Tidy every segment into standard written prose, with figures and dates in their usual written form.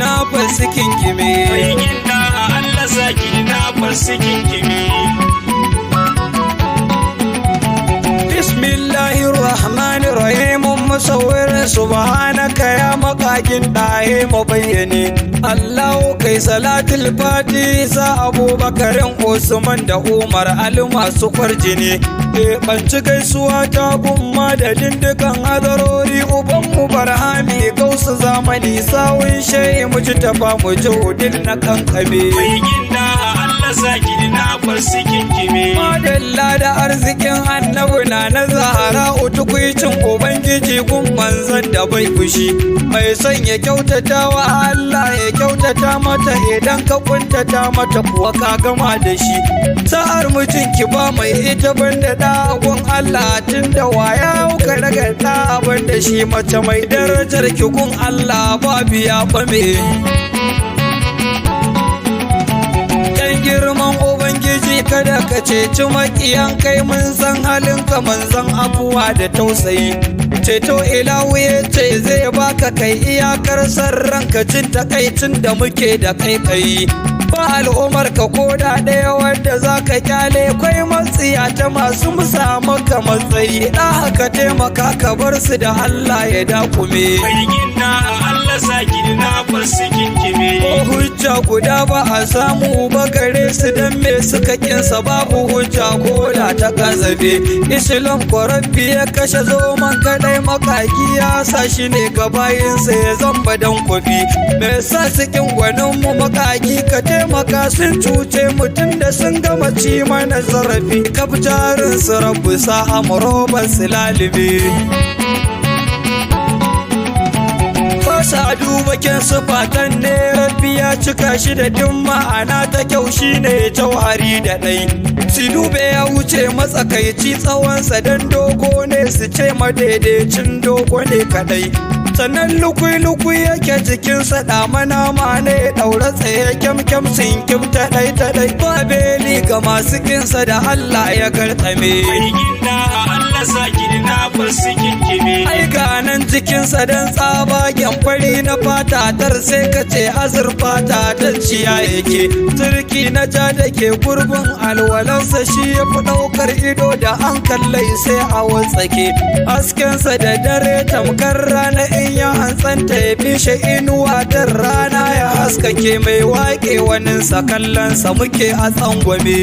kidnappers su kinkime. Mai ginda Allah sa kidnappers su kinkime. Bismillahirrahmanirrahim musawwir subhanaka ya makakin dahe mabayyane. Allahu kai salatul fati sa Abubakarin Usman da Umar Ali masu kwarjini. Banci gaisuwa ta gumma da dindikan hadarori ubanmu barhami gausu zamani sawun shehi muji tafa muji hudin na kankame. Mai ginda Allah sa kidnappers su kinkime. Madalla da arzikin annabi na Zahara utukwicin ubangiji gun manzan da bai fushi. Mai son ya kyautata wa Allah ya kyautata mata, idan ka kuntata mata kuwa ka gama da shi. Sa'ar mijinki ba mai ita banda da gun Allah, tunda waya ka daga da banda shi. Mace mai darajar ki gun Allah ba biya bame. Girman ubangiji kada ka ceci makiyan kai, mun san halinka manzan afuwa da tausayi. Ceto ilahu ya ce zai baka kai iyakar san ranka, jin takaicin da muke da kai kai. Ba al'ummar ka koda ɗaya wanda za ka kyale, kwai matsiya ta masu musa maka matsayi. Da haka taimaka ka bar su da Allah ya dakume. Mai ginda Allah sa kidnappers su kinkime. Hujja guda ba a samu ba gare su, dan me suka kinsa babu hujja ko da ta kazabe. Islam korabbi ya kashe zoman kadai, makaki ya sa shi ne gabayinsa ya zamba dan kwafi. Me sa sikin gwanin mu makaki ka taimaka, sun cuce mutum da sun gama ci mana zarafi. Kaf jarin su rabu sa amuroban su lalibe. Sa duba kyan sufatan ne rabbi ya cika shi da duk ma'ana ta kyau, shine jauhari da ɗai. Su dube ya wuce matsakaici tsawonsa dan dogo ne, su ce madaidaicin dogo ne kadai. Sannan lukui-lukui yake jikinsa damana ma ne, ɗaure tsaye kyam-kyam sun kimta ɗai-ɗai. Ba beli ga masu kinsa da Allah ya garkame. Mai ginda Allah sa kidnappers su kinkime. Ai ganan jikinsa dan tsabagen fari na fata tar, sai ka ce azurfa ta ciya yake. Turki na ja da ke gurbin alwalansa shi ya fi ɗaukar ido da an kallai sai a watsake. Haskensa da dare tamkar rana, in ya hantsanta ya bishe inuwa dan rana ya haskake. Mai waƙe waninsa kallonsa muke a tsangwame.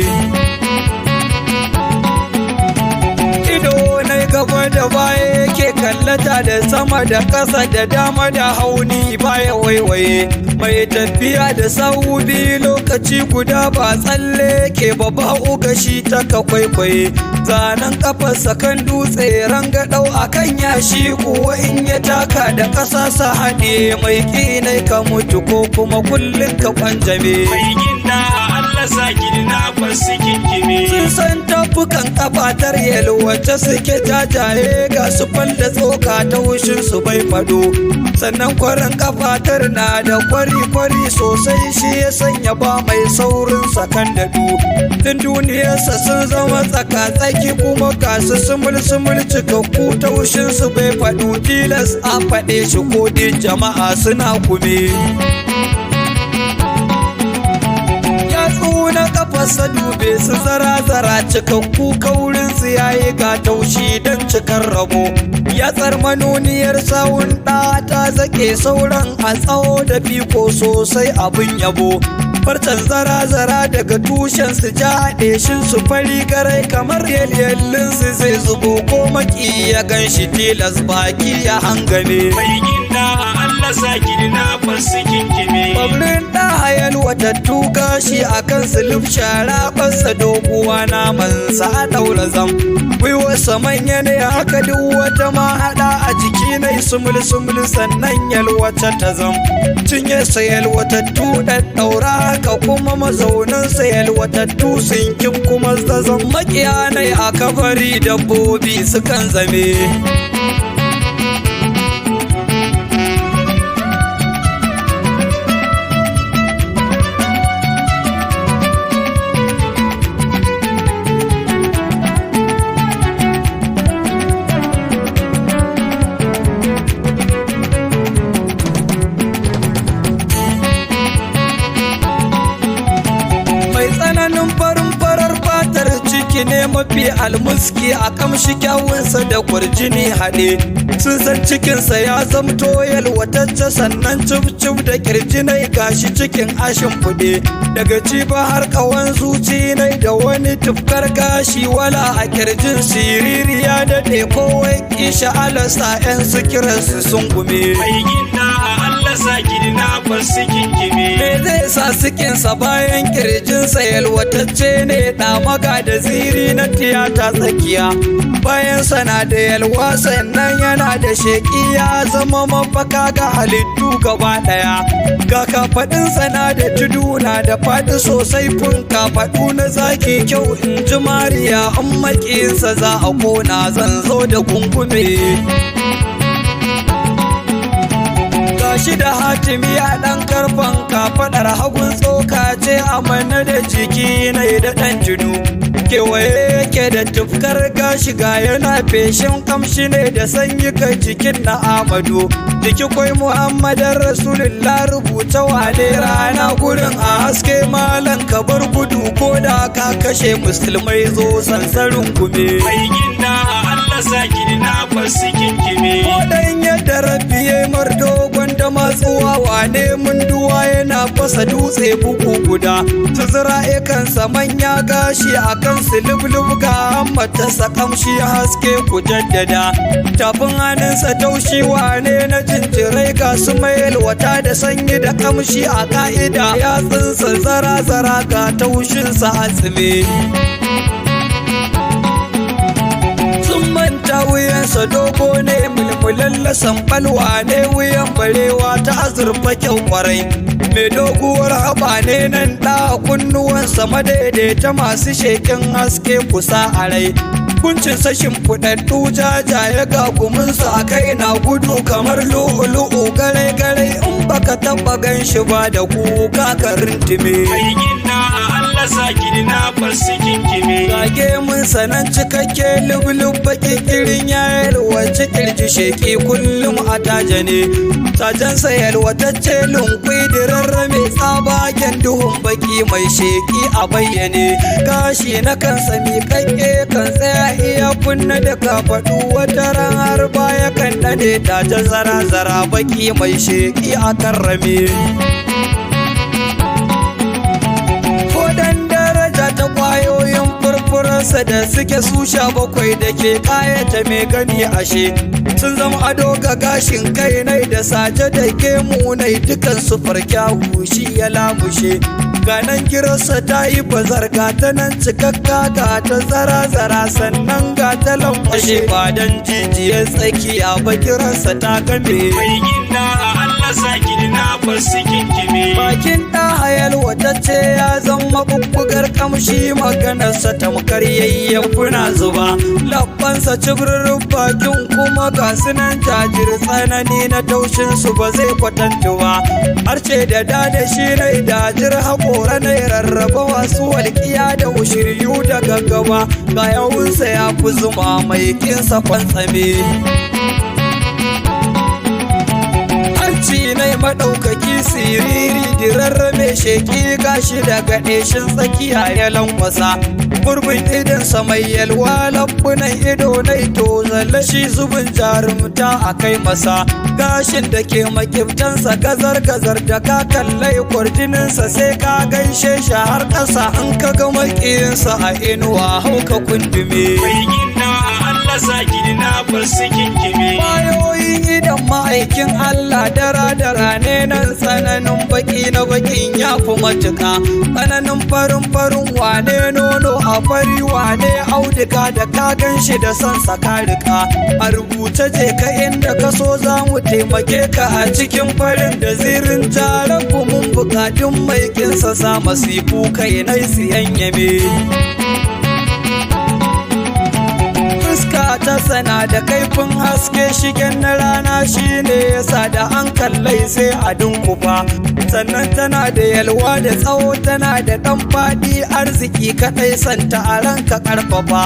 Gaba da baya yake kallata, da sama da ƙasa da dama da hauni baya waiwaye. Mai tafiya da sahu biyu lokaci guda, ba tsalle ke ba ba ugashi ta ka kwaikwaye. Zanen kafarsa kan dutse rangadau a kan yashi, kuwa in ya taka da ƙasa sa haɗe. Mai ƙinai ka mutu ko kuma kullum ka kwanjame. Mai ginda Allah sa kidnappers su kinkime. Sun san tafukan kafatar yalwace suke jajaye, ga su da tsoka ta wushin su bai fado. Sannan kwarin kafatar na da kwari-kwari sosai, shi ya sanya ba mai saurin sakan da du. Tun duniyarsa sun zama tsaka-tsaki, kuma kasu sumul-sumul cikakku ta wushin su bai faɗo. Tilas a faɗe shi kodin jama'a suna kume. Na kafarsa dube su zara-zara cikakku, kaurin su yayi ga taushi don cikar rabo. Yatsar manoniyar sawun ɗa ta zake, sauran a tsawo da fiko sosai abin yabo. Farcen zara-zara daga tushen su ja shin su fari garai, kamar yalyallin su zai zubo ko maki ya ganshi tilas baki ya hangame. Mai ginda Allah sa kidnappers su kinkime. Babrin ɗa hayal watattu gashi a kan suluf, shara ɓansa doguwa namansa a ɗaura zam. Gwiwarsa manya ne haka duk wata mahaɗa a jiki na sumul-sumul, sannan yalwata ta zam. Cinye sa yalwatattu ɗaɗɗaura, haka kuma mazauninsa yalwatattu sun kim kuma zazan. Makiyanai a kabari dabbobi sukan zame. tsananin farin farar fatar ciki ne mafi almuski a kamshi kyawunsa da kwarjini haɗe sun san cikinsa ya zamto yalwatacce sannan cif da kirjinai gashi cikin ashin fude daga ciba har kawan zuci nai da wani tufkar gashi wala a kirjin siriri ya daɗe kowai kisha alasa 'yan sikiransu sun gume mai gina Allah saki na basu kinkime me zai sa sikinsa bayan kirjinsa yalwatacce ne ɗamaga da ziri na tiyata tsakiya bayan sana da yalwa sannan yana da sheƙi ya zama mafaka ga halittu gaba ɗaya ga kafaɗinsa na da tudu na da faɗi sosai fun kafaɗu na zaki kyau in ji mariya an maƙinsa za a kona zan zo da gungume shi da hatimi a ɗan karfan kafaɗar hagun tsoka ce amana da jiki na da ɗan jinu kewaye yake da tufkar gashi ga yana feshin kamshi ne da sanyi ga jikin na amadu jiki kwai muhammadan rasulullah rubuta wane rana gurin a haske malan kabar gudu ko da ka kashe musulmai zo sansarin gume mai gina Allah saki na basu kinkime ko dan yadda rabbi ya mar dogon da matsuwa wane munduwa yana fasa dutse bugu guda tuzura kansa manya gashi akan silub ga hammatarsa kamshi haske ku jaddada tafin hannunsa taushi wane na jinjirai ga su mai wata da sanyi da kamshi a ka'ida yatsunsa zara ga taushinsa a tsime ta wuyansa dogo ne mulmulallasan balwa ne wuyan barewa ta azurfa kyau kwarai mai doguwar haɓa ne nan ɗa kunnuwansa madaidaita masu shekin haske kusa a rai kuncin sashin fuɗaɗɗu jajaye ga guminsa a kai na gudu kamar lu'ulu'u gare in baka taɓa gan shi ba da kuka ka rintime mai gina Allah saki na basu kinkime gage mun sanan cikakke lublub baki irin ya yalwace kirji sheki kullum a taje ne tajensa yalwatacce lunkwai dirarra mai tsabagen duhun baki mai sheki a bayyane gashi na kansa miƙaƙƙe kan tsaya iya kunna da kafaɗu wata ran har baya kan ɗane taje zara baki mai sheki a karrame ta kwayoyin furfurarsa da suke su 17 da ke kayata mai gani ashe sun zama ado ga gashin kai nai da saje da gemu nai dukan su farkyawu shi ya lamushe ganan girarsa ta yi bazar ga ta nan cikakka ga ta zara sannan ga ta lankwashe ba dan jijiyar tsakiya ba girarsa ta game mai gina Allah saki na basu kinkime bakin ɗa yalwatacce ya zama bubbugar kamshi maganarsa tamkar yayyafuna zuba labbansa cibirin bakin kuma ga sunan jajir tsanani na taushin su ba zai kwatantu ba harce da shi rai dajir haƙora na rarraba wasu walƙiya da ushiryu da gaggaba ga yawunsa ya fi zuma mai kinsa kwantsame ci nai maɗaukaki siriri dirarrame sheki gashi daga ɗeshin tsakiya ya lankwasa gurbin idonsa mai yalwa labbunan ido nai to zallashi zubin jarumta a kai masa gashin da ke makiftansa gazar da ka kallai kwarjininsa sai ka gaishe shi har ƙasa an ka ga makiyinsa a inuwa hauka kundume mai gina Allah saki na basu kinkime bayoyin idan ma'aikin Allah dara ne nan tsananin baki na bakin ya fi matuka tsananin farin wane nono a fari wane auduga da ka gan shi da son sakarika a rubuce je ka inda ka so za mu taimake ka a cikin farin da zirin jarabu mun bukatun mai kinsa sa masifu kai nai siyan yame ta sana da kaifin haske shigen na rana shine yasa da an kallai sai a dunkufa sannan tana da yalwa da tsawo tana da ɗan faɗi arziki kaɗai santa a ranka ƙarfafa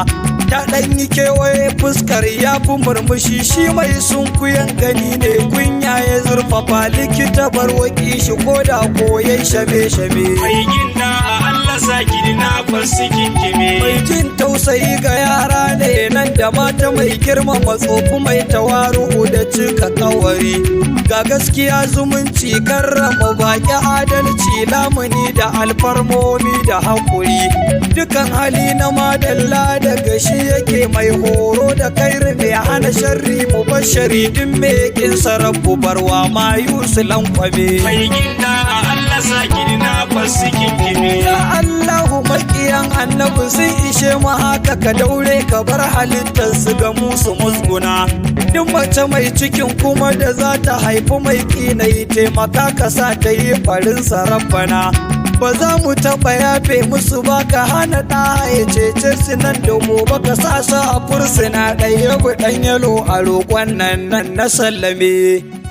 ta ɗan yi kewaye fuskar ya fi murmushi shi mai sunkuyan gani ne kunya ya zurfafa likita barwaki shi ko da koyai shame-shame mai gina Allah Allah saki na fasikin kime. Mai jin tausayi ga yara ne nan da mata, mai girmama tsofi, mai tawaru da cika kawari. Ga gaskiya zumunci, karrama baki, adalci, lamuni da alfarmomi da haƙuri. Dukan hali na madalla daga shi yake, mai horo da kairi, mai hana sharri, mubashari, din mai kin sarrafu barwa mayu su lankwame. Mai ginda Allah saki na fasikin kime. Ya Allahu, makiyan annabi sun ishe mu haka, ka daure ka bar halittar su ga musu musguna. Duk mace mai cikin kuma da za ta haifi mai kinai, taimaka ka sa ta yi farin sarrafana. Ba za mu taɓa yafe musu ba, ka hana ɗa ya cece su nan da gobe, ka sa su a fursuna ɗaya ɗan yalo a roƙon nan na sallame.